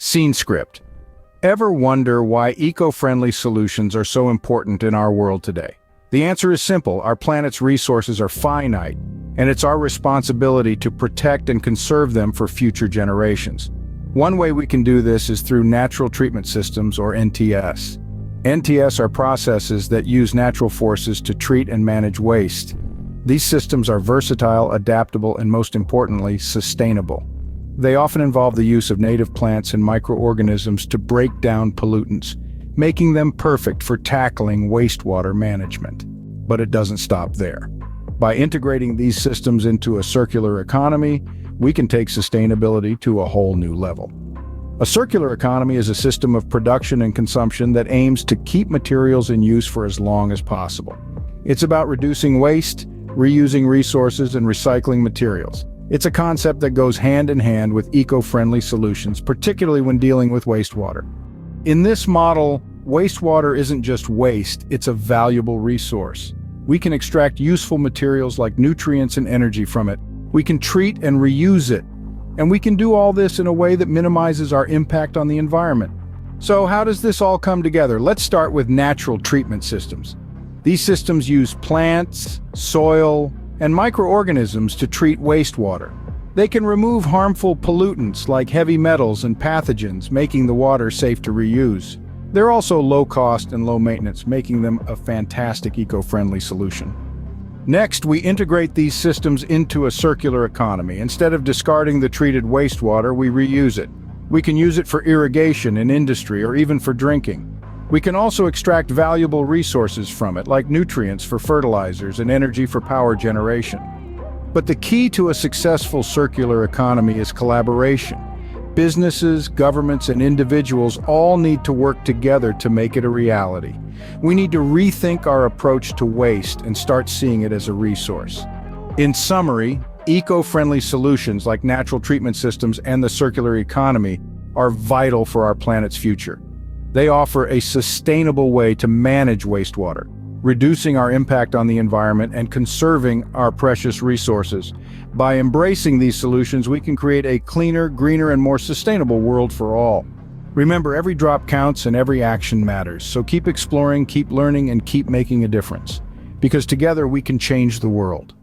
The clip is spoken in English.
Scene script. Ever wonder why eco-friendly solutions are so important in our world today? The answer is simple. Our planet's resources are finite, and it's our responsibility to protect and conserve them for future generations. One way we can do this is through natural treatment systems, or NTS. NTS are processes that use natural forces to treat and manage waste. These systems are versatile, adaptable, and most importantly, sustainable. They often involve the use of native plants and microorganisms to break down pollutants, making them perfect for tackling wastewater management. But it doesn't stop there. By integrating these systems into a circular economy, we can take sustainability to a whole new level. A circular economy is a system of production and consumption that aims to keep materials in use for as long as possible. It's about reducing waste, reusing resources, and recycling materials. It's a concept that goes hand in hand with eco-friendly solutions, particularly when dealing with wastewater. In this model, wastewater isn't just waste, it's a valuable resource. We can extract useful materials like nutrients and energy from it. We can treat and reuse it. And we can do all this in a way that minimizes our impact on the environment. So how does this all come together? Let's start with natural treatment systems. These systems use plants, soil, and microorganisms to treat wastewater. They can remove harmful pollutants like heavy metals and pathogens, making the water safe to reuse. They're also low cost and low maintenance, making them a fantastic eco-friendly solution. Next, we integrate these systems into a circular economy. Instead of discarding the treated wastewater, we reuse it. We can use it for irrigation in industry or even for drinking. We can also extract valuable resources from it, like nutrients for fertilizers and energy for power generation. But the key to a successful circular economy is collaboration. Businesses, governments, and individuals all need to work together to make it a reality. We need to rethink our approach to waste and start seeing it as a resource. In summary, eco-friendly solutions like natural treatment systems and the circular economy are vital for our planet's future. They offer a sustainable way to manage wastewater, reducing our impact on the environment and conserving our precious resources. By embracing these solutions, we can create a cleaner, greener, and more sustainable world for all. Remember, every drop counts and every action matters, so keep exploring, keep learning, and keep making a difference. Because together we can change the world.